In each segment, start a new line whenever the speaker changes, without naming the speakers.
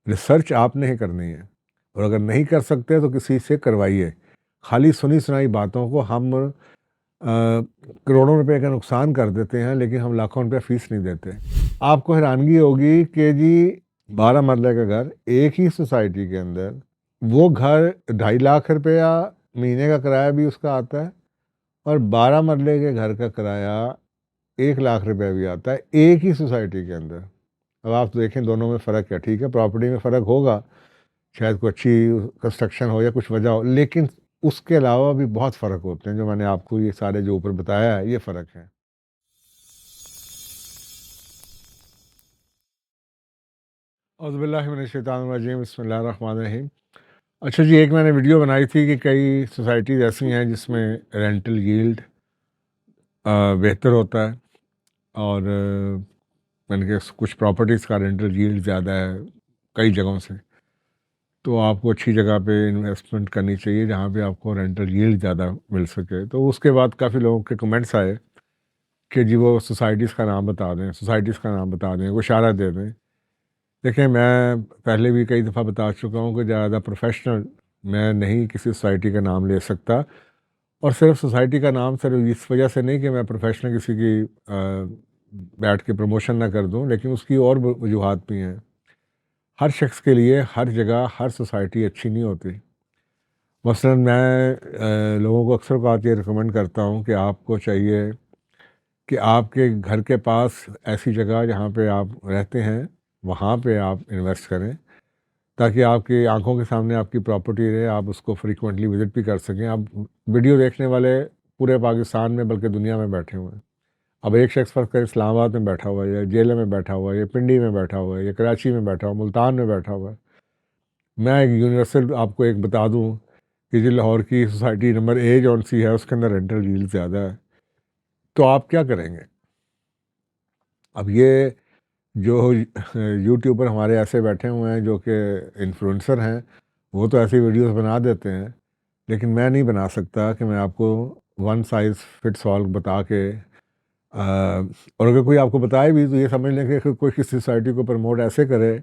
Research آپ نے ہی کرنی ہے، اور اگر نہیں کر سکتے تو کسی سے کروائیے۔ خالی سنی سنائی باتوں کو ہم کروڑوں روپے کا نقصان کر دیتے ہیں، لیکن ہم لاکھوں روپے فیس نہیں دیتے۔ آپ کو حیرانگی ہوگی کہ جی 12 مرلے کا گھر ایک ہی سوسائٹی کے اندر، وہ گھر 2.5 لاکھ روپیہ مہینے کا کرایہ بھی اس کا آتا ہے، اور 12 مرلے کے گھر کا کرایہ 1 لاکھ روپیہ بھی آتا ہے ایک ہی سوسائٹی کے اندر۔ اب آپ دیکھیں دونوں میں فرق ہے، ٹھیک ہے پراپرٹی میں فرق ہوگا، شاید کوئی اچھی کنسٹرکشن ہو یا کچھ وجہ ہو، لیکن اس کے علاوہ بھی بہت فرق ہوتے ہیں جو میں نے آپ کو یہ سارے جو اوپر بتایا ہے یہ فرق ہے۔ اعوذ باللہ من الشیطان الرجیم، بسم اللہ الرحمن الرحیم۔ اچھا جی، ایک میں نے ویڈیو بنائی تھی کہ کئی سوسائٹیز ایسی ہیں جس میں رینٹل ییلڈ بہتر ہوتا ہے، اور میں نے کہ کچھ پراپرٹیز کا رینٹل ییلڈ زیادہ ہے کئی جگہوں سے، تو آپ کو اچھی جگہ پہ انویسٹمنٹ کرنی چاہیے جہاں پہ آپ کو رینٹل ییلڈ زیادہ مل سکے۔ تو اس کے بعد کافی لوگوں کے کمنٹس آئے کہ جی وہ سوسائٹیز کا نام بتا دیں، سوسائٹیز کا نام بتا دیں، وہ اشارہ دے دیں۔ دیکھیں میں پہلے بھی کئی دفعہ بتا چکا ہوں کہ زیادہ پروفیشنل میں نہیں کسی سوسائٹی کا نام لے سکتا، اور صرف سوسائٹی کا نام صرف اس وجہ سے نہیں کہ میں پروفیشنل کسی کی بیٹھ کے پروموشن نہ کر دوں، لیکن اس کی اور وجوہات بھی ہیں۔ ہر شخص کے لیے ہر جگہ ہر سوسائٹی اچھی نہیں ہوتی۔ مثلا میں لوگوں کو اکثر اوقات یہ ریکمینڈ کرتا ہوں کہ آپ کو چاہیے کہ آپ کے گھر کے پاس ایسی جگہ جہاں پہ آپ رہتے ہیں وہاں پہ آپ انویسٹ کریں، تاکہ آپ کی آنکھوں کے سامنے آپ کی پراپرٹی رہے، آپ اس کو فریکوینٹلی وزٹ بھی کر سکیں۔ اب ویڈیو دیکھنے والے پورے پاکستان میں بلکہ دنیا میں بیٹھے ہوئے ہیں۔ اب ایک شخص فرض کر اسلام آباد میں بیٹھا ہوا ہے، یا جیلے میں بیٹھا ہوا ہے، یا پنڈی میں بیٹھا ہوا ہے، یا کراچی میں بیٹھا ہوا ہے، ملتان میں بیٹھا ہوا ہے۔ میں ایک یونیورسل آپ کو ایک بتا دوں کہ جو لاہور کی سوسائٹی نمبر اے جون سی ہے اس کے اندر رینٹل ییلڈ زیادہ ہے، تو آپ کیا کریں گے؟ اب یہ جو یوٹیوبر ہمارے ایسے بیٹھے ہوئے ہیں جو کہ انفلوئنسر ہیں، وہ تو ایسی ویڈیوز بنا دیتے ہیں، لیکن میں نہیں بنا سکتا کہ میں آپ کو ون سائز فٹس آل بتا کے اور اگر کوئی آپ کو بتائے بھی تو یہ سمجھ لیں کہ کوئی کسی سوسائٹی کو پروموٹ ایسے کرے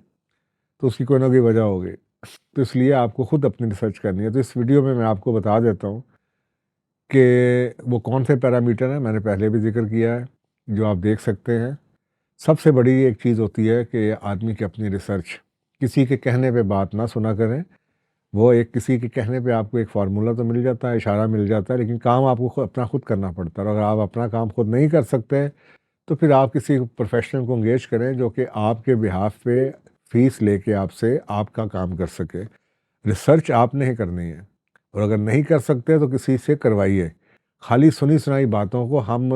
تو اس کی کوئی نہ کوئی وجہ ہوگی، تو اس لیے آپ کو خود اپنی ریسرچ کرنی ہے۔ تو اس ویڈیو میں آپ کو بتا دیتا ہوں کہ وہ کون سے پیرامیٹر ہیں، میں نے پہلے بھی ذکر کیا ہے جو آپ دیکھ سکتے ہیں۔ سب سے بڑی ایک چیز ہوتی ہے کہ آدمی کی اپنی ریسرچ، کسی کے کہنے پہ بات نہ سنا کریں۔ وہ ایک کسی کے کہنے پہ آپ کو ایک فارمولہ تو مل جاتا ہے، اشارہ مل جاتا ہے، لیکن کام آپ کو اپنا خود کرنا پڑتا ہے، اور اگر آپ اپنا کام خود نہیں کر سکتے تو پھر آپ کسی پروفیشنل کو انگیج کریں جو کہ آپ کے بہاف پہ فیس لے کے آپ سے آپ کا کام کر سکے۔ ریسرچ آپ نے ہی کرنی ہے، اور اگر نہیں کر سکتے تو کسی سے کروائیے۔ خالی سنی سنائی باتوں کو ہم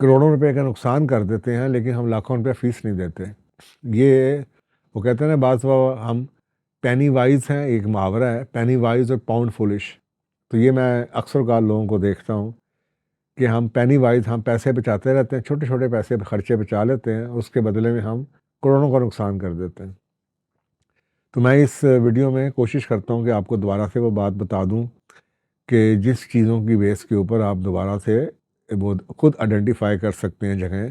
کروڑوں روپے کا نقصان کر دیتے ہیں، لیکن ہم لاکھوں روپے فیس نہیں دیتے۔ یہ وہ کہتے ہیں نا بعض ہم پینی وائز ہیں، ایک محاورہ ہے پینی وائز اور پاؤنڈ فولش، تو یہ میں اکثر اوقات لوگوں کو دیکھتا ہوں کہ ہم پینی وائز ہم پیسے بچاتے رہتے ہیں، چھوٹے چھوٹے پیسے خرچے بچا لیتے ہیں، اس کے بدلے میں ہم کروڑوں کا نقصان کر دیتے ہیں۔ تو میں اس ویڈیو میں کوشش کرتا ہوں کہ آپ کو دوبارہ سے وہ بات بتا دوں کہ جس چیزوں کی بیس کے اوپر آپ دوبارہ سے وہ خود آئیڈینٹیفائی کر سکتے ہیں جگہیں۔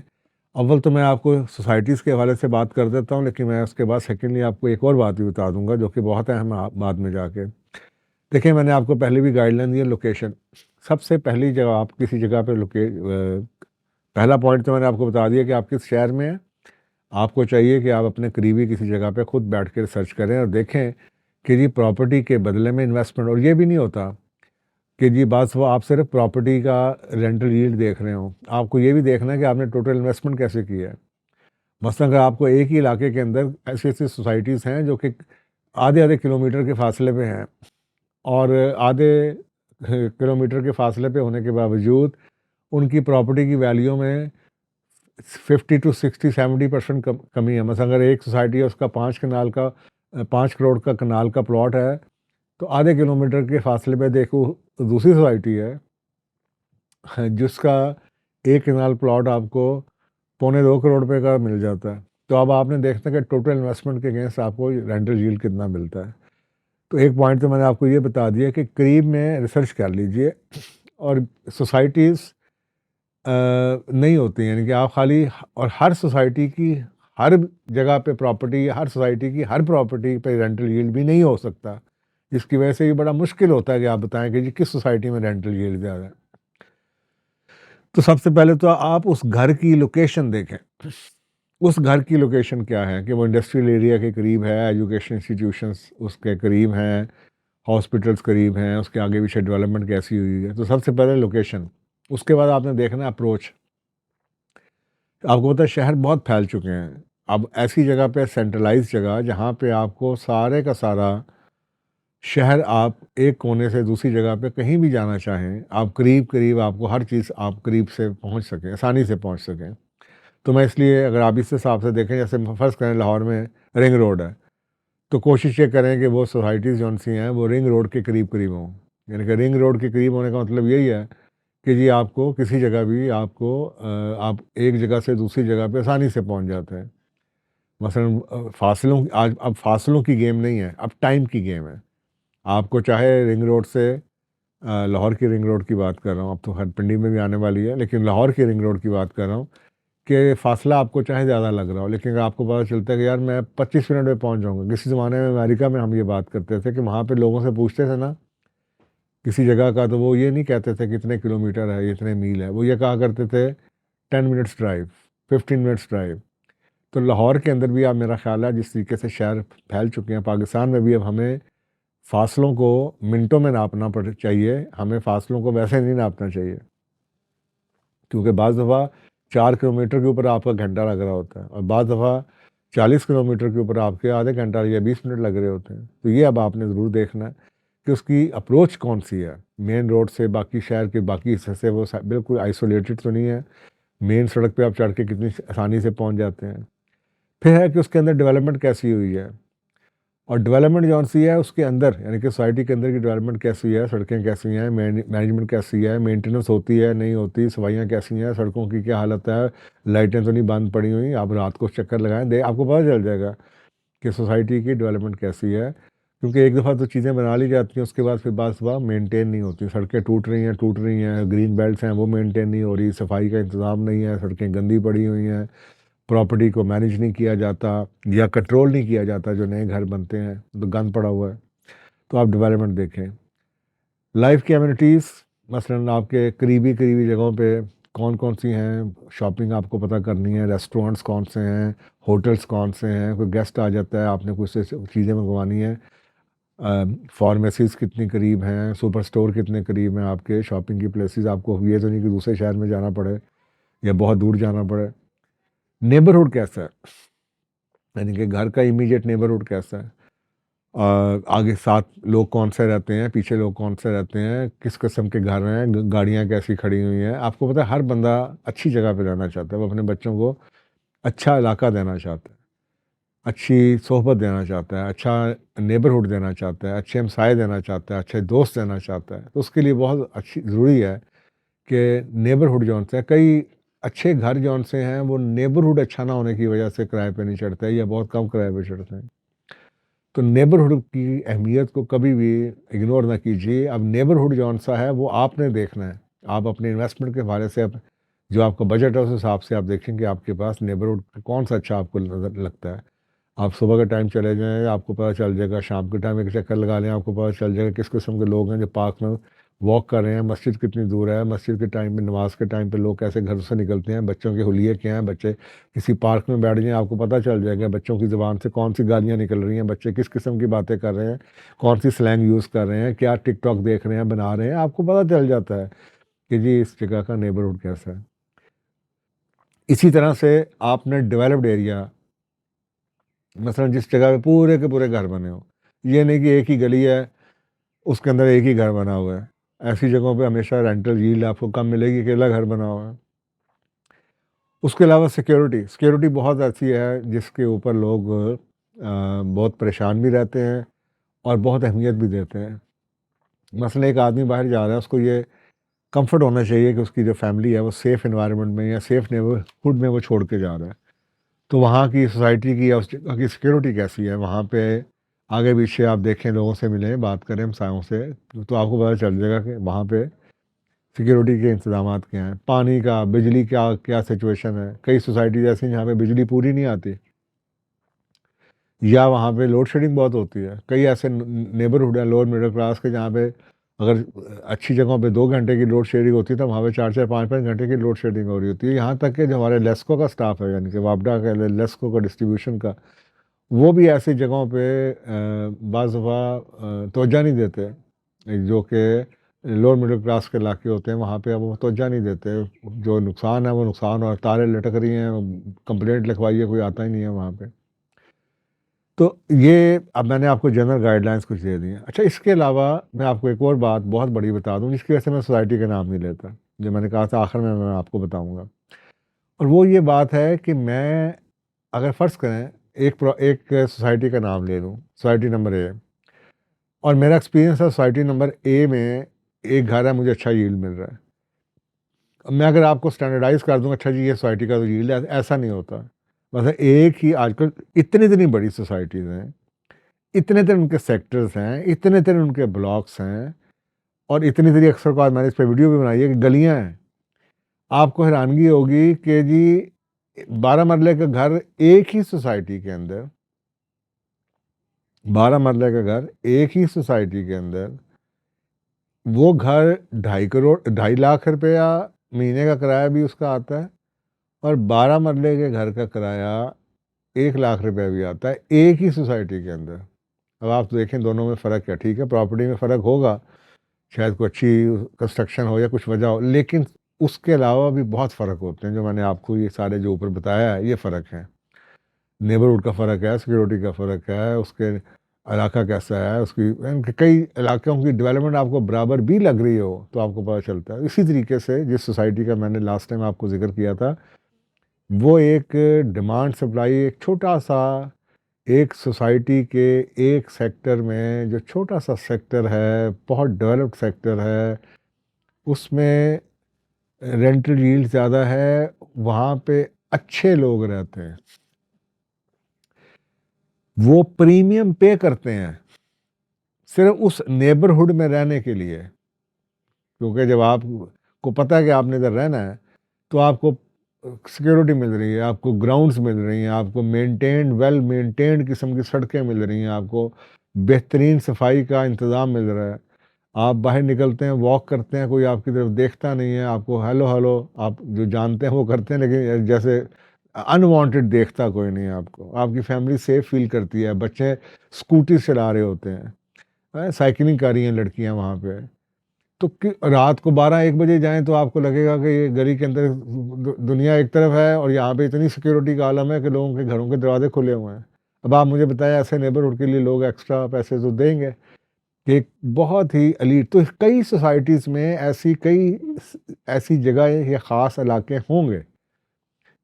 اول تو میں آپ کو سوسائٹیز کے حوالے سے بات کر دیتا ہوں، لیکن میں اس کے بعد سیکنڈلی آپ کو ایک اور بات بھی بتا دوں گا جو کہ بہت اہم ہے بعد میں جا کے۔ دیکھیں میں نے آپ کو پہلے بھی گائیڈ لائن دی ہے، لوکیشن سب سے پہلی جگہ۔ آپ کسی جگہ پہ پہلا پوائنٹ تو میں نے آپ کو بتا دیا کہ آپ کس شہر میں ہیں۔ آپ کو چاہیے کہ آپ اپنے قریبی کسی جگہ پہ خود بیٹھ کے ریسرچ کریں اور دیکھیں کہ جی پراپرٹی کے بدلے میں انویسٹمنٹ، اور یہ بھی نہیں ہوتا کہ جی بس وہ آپ صرف پراپرٹی کا رینٹل ییلڈ دیکھ رہے ہوں، آپ کو یہ بھی دیکھنا ہے کہ آپ نے ٹوٹل انویسٹمنٹ کیسے کیا ہے۔ مثلا اگر آپ کو ایک ہی علاقے کے اندر ایسی ایسی سوسائٹیز ہیں جو کہ آدھے آدھے کلومیٹر کے فاصلے پہ ہیں، اور آدھے کلومیٹر کے فاصلے پہ ہونے کے باوجود ان کی پراپرٹی کی ویلیو میں 50 to 60 70% کمی ہے۔ مثلا اگر ایک سوسائٹی ہے اس کا 5 کروڑ کا کنال کا پلاٹ ہے، تو آدھے کلومیٹر کے فاصلے پہ دیکھو دوسری سوسائٹی ہے جس کا ایک کنال پلاٹ آپ کو 1.25 کروڑ روپے کا مل جاتا ہے۔ تو اب آپ نے دیکھنا کہ ٹوٹل انویسٹمنٹ کے اگینسٹ آپ کو رینٹل ییلڈ کتنا ملتا ہے۔ تو ایک پوائنٹ تو میں نے آپ کو یہ بتا دیا کہ قریب میں ریسرچ کر لیجئے، اور سوسائٹیز نہیں ہوتی، یعنی کہ آپ خالی، اور ہر سوسائٹی کی ہر جگہ پہ پراپرٹی، ہر سوسائٹی کی ہر پراپرٹی پہ رینٹل ییلڈ بھی نہیں ہو سکتا، جس کی وجہ سے یہ بڑا مشکل ہوتا ہے کہ آپ بتائیں کہ جی کس سوسائٹی میں رینٹل ییلڈ زیادہ ہے۔ تو سب سے پہلے تو آپ اس گھر کی لوکیشن دیکھیں، اس گھر کی لوکیشن کیا ہے، کہ وہ انڈسٹریل ایریا کے قریب ہے، ایجوکیشن انسٹیٹیوشنس اس کے قریب ہیں، ہاسپٹلس قریب ہیں، اس کے آگے پیچھے ڈیولپمنٹ کیسی ہوئی ہے۔ تو سب سے پہلے لوکیشن، اس کے بعد آپ نے دیکھنا ہے اپروچ۔ آپ کو پتہ ہے شہر بہت پھیل چکے ہیں، اب ایسی جگہ پہ سینٹرلائز جگہ جہاں پہ آپ کو سارے کا سارا شہر آپ ایک کونے سے دوسری جگہ پہ کہیں بھی جانا چاہیں، آپ قریب آپ کو ہر چیز آپ قریب سے پہنچ سکیں، آسانی سے پہنچ سکیں۔ تو میں اس لیے اگر آپ اس حساب سے دیکھیں، جیسے فرض کریں لاہور میں رنگ روڈ ہے، تو کوشش یہ کریں کہ وہ سوسائٹیز جون سی ہیں وہ رنگ روڈ کے قریب ہوں، یعنی کہ رنگ روڈ کے قریب ہونے کا مطلب یہی ہے کہ جی آپ کو کسی جگہ بھی آپ ایک جگہ سے دوسری جگہ پہ آسانی سے پہنچ جاتے ہیں۔ مثلا فاصلوں آج اب فاصلوں کی گیم نہیں ہے، اب ٹائم کی گیم ہے۔ آپ کو چاہے رنگ روڈ سے لاہور کی رنگ روڈ کی بات کر رہا ہوں، اب تو ہر پنڈی میں بھی آنے والی ہے، لیکن لاہور کی رنگ روڈ کی بات کر رہا ہوں کہ فاصلہ آپ کو چاہے زیادہ لگ رہا ہو، لیکن اگر آپ کو پتہ چلتا ہے کہ یار میں 25 منٹ میں پہنچ جاؤں گا۔ کسی زمانے میں امریکہ میں ہم یہ بات کرتے تھے کہ وہاں پہ لوگوں سے پوچھتے تھے نا کسی جگہ کا، تو وہ یہ نہیں کہتے تھے کہ اتنے کلومیٹر ہے، اتنے میل ہے، وہ یہ کہا کرتے تھے 10 منٹس ڈرائیو، 15 منٹس ڈرائیو۔ تو لاہور کے اندر بھی اب میرا خیال ہے جس طریقے سے شہر پھیل چکے ہیں، پاکستان میں بھی اب ہمیں فاصلوں کو منٹوں میں ناپنا چاہیے، ہمیں فاصلوں کو ویسے نہیں ناپنا چاہیے، کیونکہ بعض دفعہ 4 کلومیٹر کے اوپر آپ کا گھنٹہ لگ رہا ہوتا ہے، اور بعض دفعہ 40 کلومیٹر کے اوپر آپ کے آدھے گھنٹہ یا 20 منٹ لگ رہے ہوتے ہیں۔ تو یہ اب آپ نے ضرور دیکھنا ہے کہ اس کی اپروچ کون سی ہے، مین روڈ سے باقی شہر کے باقی حصے سے وہ بالکل آئسولیٹڈ تو نہیں ہے، مین سڑک پہ آپ چڑھ کے کتنی آسانی سے پہنچ جاتے ہیں۔ پھر ہے کہ اس کے اندر ڈیولپمنٹ کیسی ہوئی ہے، اور ڈیولپمنٹ جون سی ہے اس کے اندر، یعنی کہ سوسائٹی کے اندر کی ڈیولپمنٹ کیسی ہے، سڑکیں کیسی ہیں، مینجمنٹ کیسی ہے، مینٹیننس ہوتی ہے نہیں ہوتی، صفائیاں کیسی ہیں، سڑکوں کی کیا حالت ہے، لائٹیں تو نہیں بند پڑی ہوئی، آپ رات کو چکر لگائیں آپ کو پتہ چل جائے گا کہ سوسائٹی کی ڈیولپمنٹ کیسی ہے، کیونکہ ایک دفعہ تو چیزیں بنا لی جاتی ہیں، اس کے بعد پھر بعض دفعہ مینٹین نہیں ہوتی، سڑکیں ٹوٹ رہی ہیں، گرین بیلٹس ہیں وہ مینٹین نہیں ہو رہی، صفائی کا انتظام نہیں ہے، سڑکیں گندی پڑی ہوئی ہیں، پراپرٹی کو مینیج نہیں کیا جاتا یا کنٹرول نہیں کیا جاتا، جو نئے گھر بنتے ہیں تو گند پڑا ہوا ہے۔ تو آپ ڈیولپمنٹ دیکھیں، لائف کی ایمینٹیز، مثلاً آپ کے قریبی جگہوں پہ کون سی ہیں، شاپنگ آپ کو پتہ کرنی ہے، ریسٹورنٹس کون سے ہیں، ہوٹلس کون سے ہیں، کوئی گیسٹ آ جاتا ہے آپ نے کچھ سے چیزیں منگوانی ہیں، فارمیسیز کتنی قریب ہیں، سپر سٹور کتنے قریب ہیں، آپ کے شاپنگ کی پلیسز، آپ کو یہ تو نہیں کہ دوسرے شہر میں جانا پڑے یا بہت دور جانا پڑے۔ نیبرہڈ کیسا ہے، یعنی کہ گھر کا امیجیٹ نیبرہڈ کیسا ہے، آگے ساتھ لوگ کون سے رہتے ہیں، پیچھے لوگ کون سے رہتے ہیں، کس قسم کے گھر ہیں، گاڑیاں کیسی کھڑی ہوئی ہیں۔ آپ کو پتہ ہے ہر بندہ اچھی جگہ پہ رہنا چاہتا ہے، وہ اپنے بچوں کو اچھا علاقہ دینا چاہتا ہے، اچھی صحبت دینا چاہتا ہے، اچھا نیبرہڈ دینا چاہتا ہے، اچھے ہمسائے دینا چاہتا ہے، اچھے دوست دینا چاہتا ہے۔ تو اس کے لیے بہت اچھی ضروری ہے کہ نیبرہڈ جون سے کئی اچھے گھر جون سے ہیں وہ نیبرہڈ اچھا نہ ہونے کی وجہ سے کرائے پہ نہیں چڑھتے یا بہت کم کرائے پہ چڑھتے ہیں۔ تو نیبرہڈ کی اہمیت کو کبھی بھی اگنور نہ کیجیے۔ اب نیبرہڈ جون سا ہے وہ آپ نے دیکھنا ہے، آپ اپنے انویسٹمنٹ کے حوالے سے جو آپ کا بجٹ ہے اس حساب سے آپ دیکھیں کہ آپ کے پاس نیبرہڈ کون سا اچھا آپ کو نظر لگتا ہے۔ آپ صبح کے ٹائم چلے جائیں، آپ کو پتہ چل جائے گا، شام کے ٹائم ایک چکر لگا لیں، آپ کو پتہ چل جائے گا کس قسم کے لوگ ہیں جو پارک میں واک کر رہے ہیں، مسجد کتنی دور ہے، مسجد کے ٹائم پہ نماز کے ٹائم پہ لوگ کیسے گھر سے نکلتے ہیں، بچوں کے حلیے کیا ہیں، بچے کسی پارک میں بیٹھ جائیں آپ کو پتہ چل جائے گا بچوں کی زبان سے کون سی گالیاں نکل رہی ہیں، بچے کس قسم کی باتیں کر رہے ہیں، کون سی سلینگ یوز کر رہے ہیں، کیا ٹک ٹاک دیکھ رہے ہیں، بنا رہے ہیں، آپ کو پتہ چل جاتا ہے کہ جی اس جگہ کا نیبرہڈ کیسا ہے۔ اسی طرح سے آپ نے ڈیولپڈ ایریا، مثلا جس جگہ پہ پورے کے پورے گھر بنے ہوں، یہ نہیں کہ ایک ہی گلی ہے اس کے اندر ایک ہی گھر بنا ہوا ہے، ایسی جگہوں پہ ہمیشہ رینٹل ییلڈ آپ کو کم ملے گی، اکیلا گھر بنا ہوا ہے۔ اس کے علاوہ سیکیورٹی بہت ایسی ہے جس کے اوپر لوگ بہت پریشان بھی رہتے ہیں اور بہت اہمیت بھی دیتے ہیں۔ مثلا ایک آدمی باہر جا رہا ہے، اس کو یہ کمفرٹ ہونا چاہیے کہ اس کی جو فیملی ہے وہ سیف انوائرمنٹ میں یا سیف نیبرہڈ میں وہ چھوڑ کے جا رہا ہے۔ تو وہاں کی سوسائٹی کی یا اس جگہ کی سیکیورٹی کیسی ہے، وہاں پہ آگے پیچھے آپ دیکھیں، لوگوں سے ملیں، بات کریں ہمسایوں سے، تو آپ کو پتہ چل جائے گا کہ وہاں پہ سیکیورٹی کے انتظامات کیا ہیں، پانی کا، بجلی کا کیا سچویشن ہے۔ کئی سوسائٹیز ایسی ہیں جہاں پہ بجلی پوری نہیں آتی، یا وہاں پہ لوڈ شیڈنگ بہت ہوتی ہے. کئی ایسے نیبرہڈ ہیں لوور مڈل کلاس کے جہاں پہ اگر اچھی جگہوں پہ 2 گھنٹے کی لوڈ شیڈنگ ہوتی ہے تو وہاں پہ 4 4 5 5 گھنٹے کی لوڈ شیڈنگ ہو رہی ہوتی ہے. یہاں تک کہ جو ہمارے لیسکو کا اسٹاف ہے یعنی کہ واپڈا کا لیسکو کا ڈسٹریبیوشن کا وہ بھی ایسی جگہوں پہ بعض دفعہ توجہ نہیں دیتے جو کہ لوور مڈل کلاس کے علاقے ہوتے ہیں وہاں پہ اب وہ توجہ نہیں دیتے. جو نقصان ہے وہ نقصان اور تاریں لٹک رہی ہیں کمپلینٹ لکھوائیے کوئی آتا ہی نہیں ہے وہاں پہ. تو یہ اب میں نے آپ کو جنرل گائیڈ لائنس کچھ دے دی ہیں. اچھا اس کے علاوہ میں آپ کو ایک اور بات بہت بڑی بتا دوں جس کی وجہ سے میں سوسائٹی کا نام نہیں لیتا جو میں نے کہا تھا آخر میں آپ کو بتاؤں گا. اور وہ یہ بات ہے کہ میں اگر فرض کریں ایک سوسائٹی کا نام لے لوں سوسائٹی نمبر اے اور میرا ایکسپیرینس ہے سوسائٹی نمبر اے میں ایک گھر ہے مجھے اچھا ییلڈ مل رہا ہے. اب میں اگر آپ کو اسٹینڈرڈائز کر دوں اچھا جی یہ سوسائٹی کا تو ییلڈ ہے ایسا نہیں ہوتا. مثلا ایک ہی آج کل اتنی بڑی سوسائٹیز ہیں اتنے ان کے سیکٹرز ہیں اتنے ان کے بلاکس ہیں اور اتنی اکثر کو میں نے اس پہ ویڈیو بھی بنائی ہے کہ گلیاں ہیں. آپ کو حیرانگی ہوگی کہ جی 12 مرلے کا گھر ایک ہی سوسائٹی کے اندر 12 مرلے کا گھر ایک ہی سوسائٹی کے اندر وہ گھر 2.5 روپیہ مہینے کا کرایہ بھی اس کا آتا ہے اور 12 مرلے کے گھر کا کرایہ 1 لاکھ روپیہ بھی آتا ہے ایک ہی سوسائٹی کے اندر. اب آپ دیکھیں دونوں میں فرق ہے. ٹھیک ہے پراپرٹی میں فرق ہوگا شاید کوئی اچھی کنسٹرکشن ہو یا کچھ وجہ ہو لیکن اس کے علاوہ بھی بہت فرق ہوتے ہیں جو میں نے آپ کو یہ سارے جو اوپر بتایا ہے یہ فرق ہے. نیبرہڈ کا فرق ہے سیکورٹی کا فرق ہے اس کے علاقہ کیسا ہے اس کی کئی علاقوں کی ڈیولپمنٹ آپ کو برابر بھی لگ رہی ہو تو آپ کو پتہ چلتا ہے. اسی طریقے سے جس سوسائٹی کا میں نے لاسٹ ٹائم آپ کو ذکر کیا تھا وہ ایک ڈیمانڈ سپلائی ایک چھوٹا سا ایک سوسائٹی کے ایک سیکٹر میں جو چھوٹا سا سیکٹر ہے بہت ڈیولپڈ سیکٹر ہے اس میں رینٹل ییلڈ زیادہ ہے وہاں پہ اچھے لوگ رہتے ہیں وہ پریمیم پے کرتے ہیں صرف اس نیبرہڈ میں رہنے کے لیے کیونکہ جب آپ کو پتہ ہے کہ آپ نے ادھر رہنا ہے تو آپ کو سیکیورٹی مل رہی ہے آپ کو گراؤنڈز مل رہی ہیں آپ کو ویل مینٹینڈ قسم کی سڑکیں مل رہی ہیں آپ کو بہترین صفائی کا انتظام مل رہا ہے. آپ باہر نکلتے ہیں واک کرتے ہیں کوئی آپ کی طرف دیکھتا نہیں ہے آپ کو ہیلو آپ جو جانتے ہیں وہ کرتے ہیں لیکن جیسے انوانٹڈ دیکھتا کوئی نہیں ہے آپ کو. آپ کی فیملی سیف فیل کرتی ہے. بچے اسکوٹی چلا رہے ہوتے ہیں سائیکلنگ کر رہی ہیں لڑکیاں وہاں پہ. تو رات کو 12 1 بجے جائیں تو آپ کو لگے گا کہ یہ گلی کے اندر دنیا ایک طرف ہے اور یہاں پہ اتنی سیکیورٹی کا عالم ہے کہ لوگوں کے گھروں کے دروازے کھلے ہوئے ہیں. اب آپ مجھے بتائیں ایسے نیبرہڈ کے لیے لوگ ایکسٹرا پیسے تو دیں گے کہ ایک بہت ہی ایلیٹ. تو کئی سوسائٹیز میں ایسی جگہیں یا خاص علاقے ہوں گے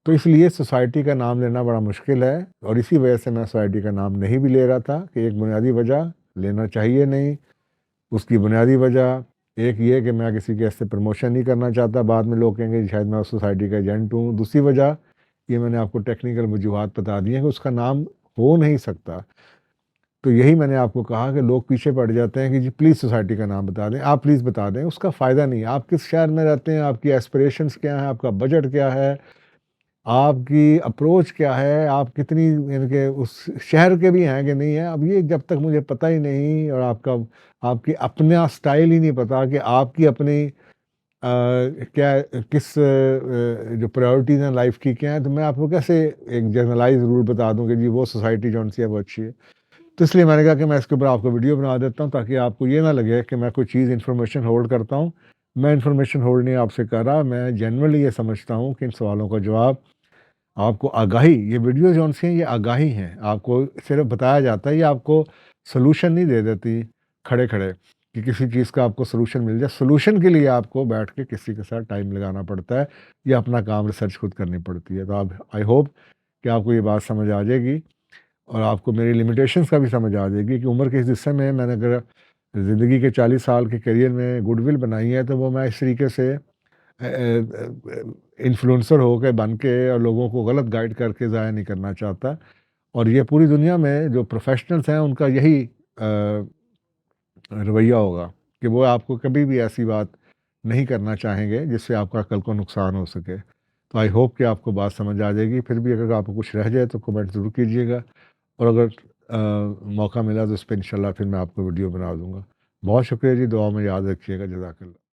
تو اس لیے سوسائٹی کا نام لینا بڑا مشکل ہے اور اسی وجہ سے میں سوسائٹی کا نام نہیں بھی لے رہا تھا کہ ایک بنیادی وجہ لینا چاہیے نہیں. اس کی بنیادی وجہ ایک یہ کہ میں کسی کے ایسے پروموشن نہیں کرنا چاہتا بعد میں لوگ کہیں گے شاید میں اس سوسائٹی کا ایجنٹ ہوں. دوسری وجہ یہ میں نے آپ کو ٹیکنیکل وجوہات بتا دی ہیں کہ اس کا نام ہو نہیں سکتا. تو یہی میں نے آپ کو کہا کہ لوگ پیچھے پڑ جاتے ہیں کہ جی پلیز سوسائٹی کا نام بتا دیں آپ پلیز بتا دیں. اس کا فائدہ نہیں. آپ کس شہر میں رہتے ہیں آپ کی ایسپریشنز کیا ہیں آپ کا بجٹ کیا ہے آپ کی اپروچ کیا ہے آپ کتنی یعنی کہ اس شہر کے بھی ہیں کہ نہیں ہیں. اب یہ جب تک مجھے پتہ ہی نہیں اور آپ کی اپنا سٹائل ہی نہیں پتہ کہ آپ کی اپنی کیا کس جو پرائورٹیز ہیں لائف کی کیا ہیں تو میں آپ کو کیسے ایک جنرلائز رول بتا دوں کہ جی وہ سوسائٹی جو سی ہے وہ اچھی ہے. تو اس لیے میں نے کہا کہ میں اس کے اوپر آپ کو ویڈیو بنا دیتا ہوں تاکہ آپ کو یہ نہ لگے کہ میں کوئی چیز انفارمیشن ہولڈ کرتا ہوں. میں انفارمیشن ہولڈ نہیں آپ سے کر رہا. میں جنرلی یہ سمجھتا ہوں کہ ان سوالوں کا جواب آپ کو آگاہی یہ ویڈیو جو سی ہیں یہ آگاہی ہیں آپ کو صرف بتایا جاتا ہے یہ آپ کو سلوشن نہیں دے دیتی کھڑے کہ کسی چیز کا آپ کو سلوشن مل جائے. سلوشن کے لیے آپ کو بیٹھ کے کسی کے ساتھ ٹائم لگانا پڑتا ہے یا اپنا کام ریسرچ خود کرنی پڑتی ہے. تو آپ آئی ہوپ کہ آپ کو یہ بات سمجھ آ جائے گی اور آپ کو میری لمیٹیشنز کا بھی سمجھ آ جائے گی کہ عمر کے اس حصے میں نے اگر زندگی کے 40 سال کے کیریئر میں گڈ ول بنائی ہے تو وہ میں اس طریقے سے انفلوئنسر ہو کے بن کے اور لوگوں کو غلط گائیڈ کر کے ضائع نہیں کرنا چاہتا. اور یہ پوری دنیا میں جو پروفیشنلز ہیں ان کا یہی رویہ ہوگا کہ وہ آپ کو کبھی بھی ایسی بات نہیں کرنا چاہیں گے جس سے آپ کا کل کو نقصان ہو سکے. تو آئی ہوپ کہ آپ کو بات سمجھ آ جائے گی. پھر بھی اگر آپ کو کچھ رہ جائے تو کمنٹ ضرور کیجیے گا اور اگر موقع ملا تو اس پہ انشاءاللہ پھر میں آپ کو ویڈیو بنا دوں گا۔ بہت شکریہ جی، دعا میں یاد رکھیے گا، جزاک اللہ۔